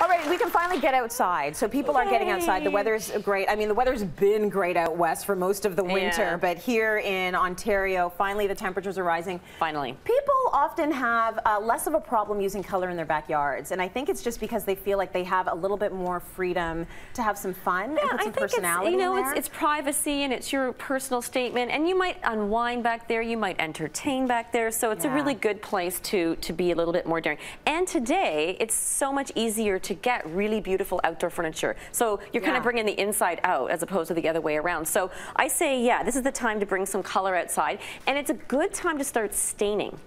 All right, we can finally get outside. So people are getting outside. The weather's great. I mean, the weather's been great out west for most of the winter, but here in Ontario, finally the temperatures are rising. Finally. People often have less of a problem using color in their backyards, and I think it's just because they feel like they have a little bit more freedom to have some fun and put some personality in there. It's privacy and it's your personal statement, and you might unwind back there, you might entertain back there, so it's a really good place to be a little bit more daring. And today, it's so much easier to get really beautiful outdoor furniture. So you're kind of bringing the inside out as opposed to the other way around. So I say, yeah, this is the time to bring some color outside, and it's a good time to start staining.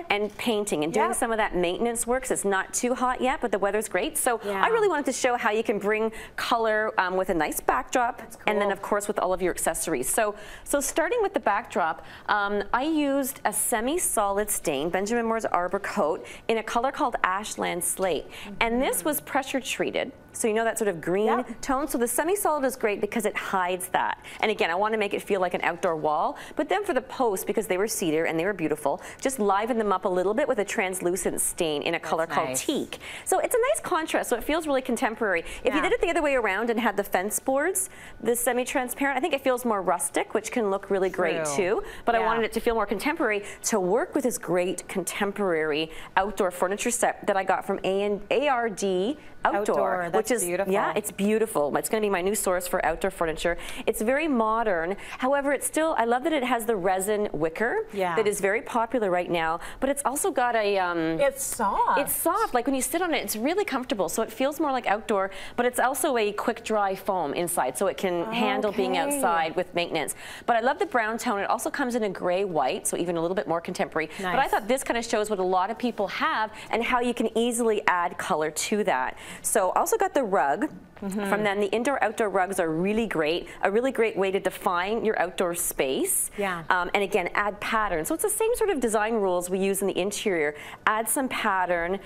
And painting and doing some of that maintenance work. So it's not too hot yet, but the weather's great. So I really wanted to show how you can bring color with a nice backdrop, and then of course with all of your accessories. So starting with the backdrop, I used a semi-solid stain, Benjamin Moore's Arbor Coat, in a color called Ashland Slate. And this was pressure treated. So you know that sort of green tone. So the semi-solid is great because it hides that. And again, I want to make it feel like an outdoor wall. But then for the posts, because they were cedar and they were beautiful, just liven them up a little bit with a translucent stain in a color called teak. So it's a nice contrast. So it feels really contemporary. If you did it the other way around and had the fence boards, the semi-transparent, I think it feels more rustic, which can look really great too. But I wanted it to feel more contemporary to work with this great contemporary outdoor furniture set that I got from ARD Outdoor, which is beautiful. Yeah, it's beautiful. It's going to be my new source for outdoor furniture. It's very modern. However, it's still, I love that it has the resin wicker that is very popular right now, but it's also got a it's soft. It's soft. Like when you sit on it, it's really comfortable. So it feels more like outdoor, but it's also a quick dry foam inside, so it can handle being outside with maintenance. But I love the brown tone. It also comes in a gray white, so even a little bit more contemporary. But I thought this kind of shows what a lot of people have and how you can easily add color to that. So also got the rug from them. The indoor-outdoor rugs are really great. A really great way to define your outdoor space. And again, add pattern. So it's the same sort of design rules we use in the interior. Add some pattern,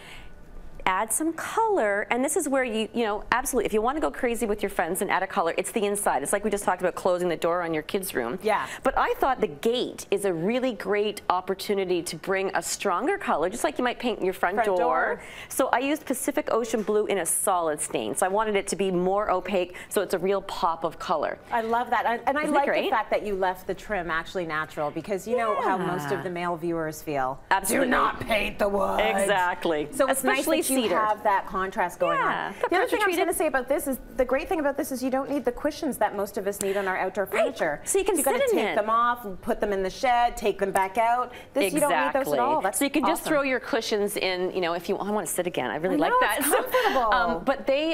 add some color, and this is where you know, absolutely, if you want to go crazy with your friends and add a color, it's the inside. It's like we just talked about closing the door on your kids' room. But I thought the gate is a really great opportunity to bring a stronger color, just like you might paint your front door. So I used Pacific Ocean Blue in a solid stain. So I wanted it to be more opaque, so it's a real pop of color. I love that. And I like the fact that you left the trim actually natural, because you know how most of the male viewers feel. Absolutely. Do not paint the wood. Exactly. So it's especially nice that you have that contrast going on. The other thing I was going to say about this is, the great thing about this is you don't need the cushions that most of us need on our outdoor furniture. So you can sit in it. Take them off, put them in the shed, take them back out. This, you don't need those at all. That's so you can just throw your cushions in, you know, if you, I want to sit again. I really like that. It's comfortable. But they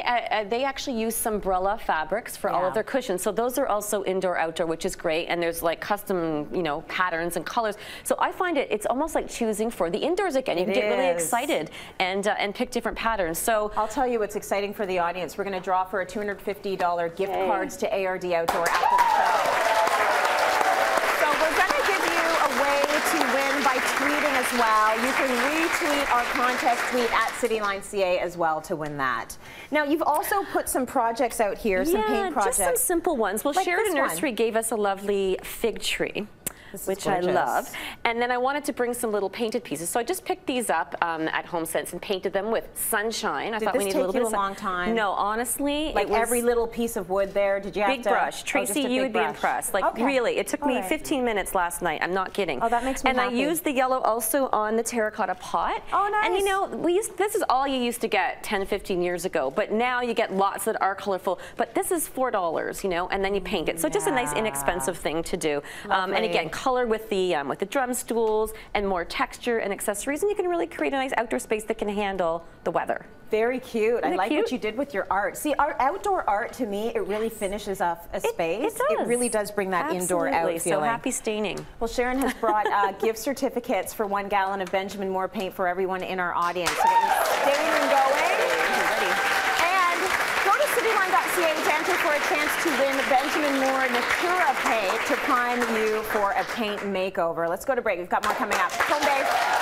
actually use Sunbrella fabrics for all of their cushions. So those are also indoor-outdoor, which is great. And there's like custom, you know, patterns and colors. So I find it's almost like choosing for the indoors again. You can get really excited and pick different patterns. So I'll tell you what's exciting for the audience. We're going to draw for a $250 gift cards to ARD Outdoor after the show. So we're going to give you a way to win by tweeting as well. You can retweet our contest tweet at CityLineCA as well to win that. Now, you've also put some projects out here, some paint projects. Just some simple ones. Well, like Sharon Nursery gave us a lovely fig tree, which I love. And then I wanted to bring some little painted pieces. So I just picked these up at HomeSense and painted them with sunshine. I thought we needed a little bit of long time? No, honestly. Like every little piece of wood there, did you have to? Big brush. Tracy, you would be impressed. Like really, it took me 15 minutes last night. I'm not kidding. Oh, that makes me happy. And I used the yellow also on the terracotta pot. Oh, nice. And you know, this is all you used to get 10, 15 years ago. But now you get lots that are colorful. But this is $4, you know, and then you paint it. So just a nice inexpensive thing to do. And again, color with the drum stools and more texture and accessories, and you can really create a nice outdoor space that can handle the weather. Very cute. I like what you did with your art. See, our outdoor art, to me, it really finishes off a space. It really does bring that indoor out feeling. So happy staining. Well, Sharon has brought gift certificates for 1 gallon of Benjamin Moore paint for everyone in our audience. So get staying and going. And go to cityline.ca to enter for a chance to win Benjamin Moore Natura paint to prime you for a paint makeover. Let's go to break. We've got more coming up. Home Day.